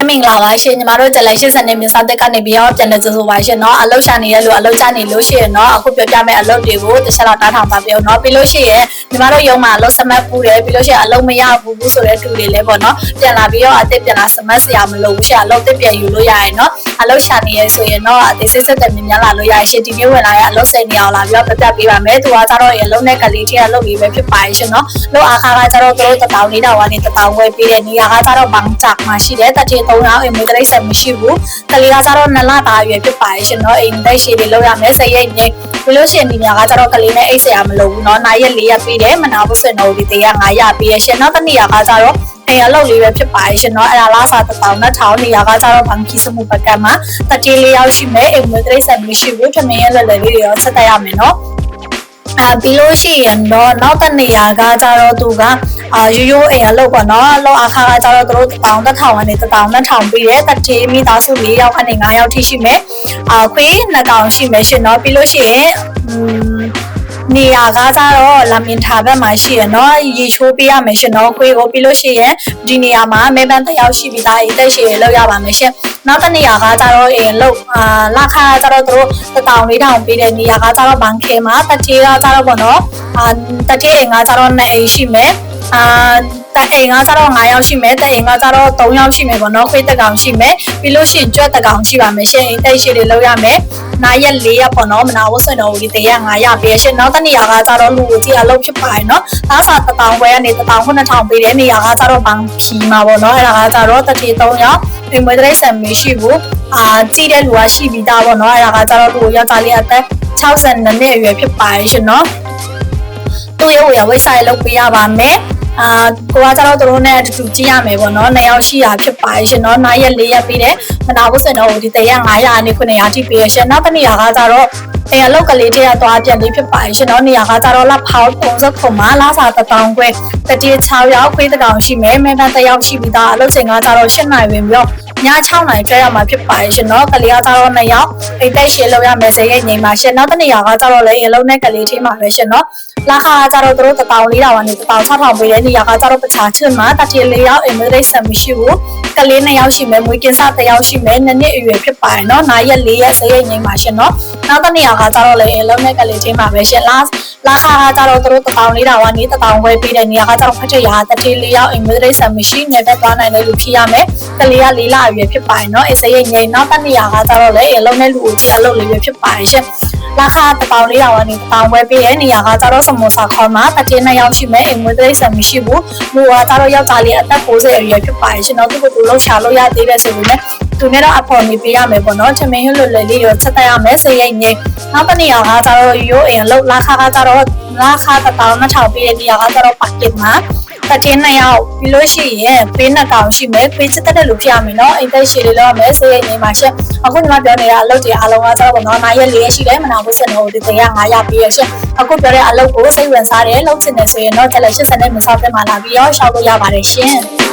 မင်္ဂလာပါရှင်ညီမတို့တက်လိုက်80နှစ်မြစားတက်ကနေပြီးတော့ပြန်လည်ကြိုဆိုပါရှင်เนาะအလုပ်ရှာနေရလို့အလုပ်ချနေလို့ရှိရင်เนาะအခုပြောပြမယ့်အလုပ်တွေကိုတစ်ချက်တော့တားထောင်ပါပြောเนาะပြီးလို့ရှိရင်ညီမတို့ရုံမှာအလုပ်စမတ်ပူတယ်ပြီးလို့ရှိရင်အလုပ်မရဘူးဆိုတဲ့သူတွေလည်းပေါ့เนาะပြန်လာပြီးတော့အသက်ပြန်လာစမတ်စရာမလိုဘူးရှင်အလုပ်တက်ပြန်ယူလို့ရရင်เนาะအလုပ်ရှာနေရဆိုရင်เนาะအသေးစိတ်ဆက်တက်မြန်လာလို့ရရှင်ဒီနေ့ဝင်လာရဲ့အလုပ်စိတ်နေအောင်လာပြီးတော့ပြပြပေးပါမယ်သူကကြတော့အလုပ်နဲ့ကလေးတွေအလုပ်ကြီးပဲဖြစ်ပါရှင်เนาะလို့အခါကကြတော့တို့တတောင်လေးတော့ကနေတတောင်ဝယ်ပေးတဲ့နေရာကကြတော့ဘန်ချက်မှာရှိတယ်တတိ3ရောင်းအမေတိဆက်မရှိဘူးကလေးကကြတော့2လသားရွယ်ဖြစ်ပါရှင်เนาะအိမ်တိုက်ရှိတွေလောက်ရမယ်စရိတ်နဲ့ဘလို့ရှင်ဒီညာကကြတော့ကလေးနဲ့အိတ်ဆရာမလုပ်ဘူးเนาะနိုင်ရက်4ရက်ပြီးတယ်မနာဘူးစင်တော်ဒီတရား9ရက်ပြီးရရှင်เนาะတနည်းကကြတော့အိမ်အလုပ်လေးပဲဖြစ်ပါရှင်เนาะအဲ့ဒါလားစာ1000နဲ့1000နေရာကကြတော့ဘန်ကီစမှုပကံမှာတတိ4ရောက်ရှိမယ်အိမ်မေတိဆက်မရှိဘူးထမင်းရက်လက်လေးတွေရောဆက်တက်ရမယ်เนาะပြီးလို့ရှိရင်တော့နောက်တနေရာကကြတော့သူကရိုးအိမ်အလုပ်ပေါ့နော်လောက်အခါကကြတော့သူတို့1000နဲ့1000ကနေ1000နဲ့1000ပြီးတယ်တတိမိသားစု4ယောက်ကနေ5ယောက်ထိရှိမယ်ခွေး2000ရှိမယ်ရှင်เนาะပြီးလို့ရှိရင်နေရာကကြတော့လာမင်ထာဘက်မှာရှိရနော်ရေချိုးပေးရမယ်ရှင်နော်ခွေးကိုပြီးလို့ရှိရင်ဒီနေရာမှာမဲပန်းတယောက်ရှိပြီးသားအိတ်သက်ရှိရလောက်ရပါမယ်ရှင်နောက်တစ်နေရာကကြတော့လောက်လာခါကြတော့သူတို့1400ပေးတဲ့နေရာကကြတော့ဘန်ခဲမှာတတိကကြတော့ပေါ့နော်တတိအိမ်ကကြတော့2အိမ်ရှိမယ်တအိမ်ကကြတော့9ယောက်ရှိမယ်တအိမ်ကကြတော့3ယောက်ရှိမယ်ပေါ့နော်ခွေးတက်ကောင်ရှိမယ်ပြီးလို့ရှိရင်ကြွက်တက်ကောင်ရှိပါမယ်ရှင်အိမ်တက်ရှိတွေလောက်ရမယ်နိုင်ရက်4ရက်ပေါ့နော်မနာဝဆွန်တော်ဒီတရား900ပေးရှင်နောက်တစ်နေရာကကြတော့လူကြီးအလုပ်ဖြစ်ပါရဲ့နော်သားစာ1000ခွဲကနေ1000ပေးတဲ့နေရာကကြတော့ဘန်ခီမှာပေါ့နော်အဲ့ဒါကကြတော့တတိ3ယောက်အိမ်မွေးတဲ့ဆံမရှိဘူးကြည့်တဲ့လူကရှိပြီးသားပေါ့နော်အဲ့ဒါကကြတော့လူယောက်ျားလေးအသက်62နှစ်အရွယ်ဖြစ်ပါရဲ့ရှင်နော်သူ့ရဲ့ဝက်ဆိုင်လုပ်ပေးရပါမယ်ကိုကကြတော့တို့နဲ့အတူကြည့်ရမယ်ပေါ့နော်2ယောက်ရှိတာဖြစ်ပါရှင်နော်9ရက်4ရက်ပြီးတယ်မနာဘူးစင်တော့ဒီတရက်900နဲ့900ထိပေးရရှင်နောက်တစ်နေရာကကြတော့အိမ်အလောက်ကလေးတွေကသွားပြန်ပြီးဖြစ်ပါရှင်နော်နေရာကကြတော့လက်ဖောက်30ခုမှာလာစာ1000ခွဲတတိ6ယောက်ခွေးတစ်ကောင်ရှိမယ်မဲပန်း1ယောက်ရှိပြီးသားအလုပ်ချိန်ကကြတော့8နိုင်ဝင်ပြီးတော့ည6နိုင်ကျရမှာဖြစ်ပါရှင်နော်ကလေးကကြတော့2ယောက်အိတ်သက်ရှည်လောက်ရမယ်စရိတ်ငိမ်ပါရှင်နောက်တစ်နေရာကကြတော့လေအလုပ်နဲ့ကလေးထိမှာပဲရှင်နော်လာခါကြတော့တို့1400ကနေ1600ပေးတဲ့နေရာကကြတော့ပချာချင်မှာတတိ4ယောက်အိမ်မရိတ်ဆက်မရှိဘူးကလေး2ယောက်ရှိမယ်မွေးကင်းစား1ယောက်ရှိမယ်2နှစ်အရွယ်ဖြစ်ပါနော်9ရက်4ရက်စရိတ်ငိမ်ပါရှင်နော်နောက်တစ်နေရာကကြတော့လေအလုပ်နဲ့ကလေးထိမှာပဲရှင်လာခါကြတော့တို့1400ကနေ1000ခွဲပေးတဲ့နေရာကကြတော့ဖတ်ထရတတိ4ယောက်အိမ်မရိတ်ဆက်မရှိနဲ့တက်သွားနိုင်တဲ့လူဖြစ်ရမယ်ကလေးက4လအရွယ်ဖြစ်ပါနော်စရိတ်ငိမ်နောက်တစ်နေရာကကြတော့လေအလုပ်နဲ့လူကြီးအလုပ်လေးပဲဖြစ်ပါရှင်လာခါ1400ကနေ1000ခွဲပေးတဲ့နေရာကကြတော့စမုစာခေါ်မှာတတိ2ယောက်ရှိမယ်အိမ်မရိတ်ဆက်မရှိဘူးလူကကြတော့ယောက်ျားလေးအသက်60အရွယ်ဖြစ်ပါရှင်နော်သူကသူလှုပ်ရှားလို့ရသေးတယ်ဆိုပေမဲ့သူနဲ့တော့အဖော်နေပေးရမယ်ပေါ့နော်ချမင်းဟွတ်လွယ်လေးရောချက်တက်ရမယ်စရိတ်ငိမ့်နောက်တစ်နေရာကကြတော့ရိုးအိမ်လောက်လာခါကကြတော့လာခါ1000ပေးတဲ့နေရာကကြတော့ပါကစ်မှာတတိ2ယောက်ပြီးလို့ရှိရင်ပေး2ကောင်ရှိမယ်ပေးချက်တက်တဲ့လူဖြစ်ရမယ်နော်အိမ်သက်ရှိလေးလောက်ရမယ်စရိတ်ငိမ့်ပါရှင်အခုညီမပြောနေတဲ့အလုပ်တွေအားလုံးကကြတော့ပေါ့နော်9ရက်4ရက်ရှိတယ်မနာဘူးစင်တော့ဒီတရား900ပေးရရှင်အခုပြောတဲ့အလုပ်ကိုစိတ်ဝင်စားတယ်လုပ်ချင်တယ်ဆိုရင်တော့တက်လက်80နဲ့မစားတဲ့မှာလာပြီးတော့ရှောက်လို့ရပါတယ်ရှင်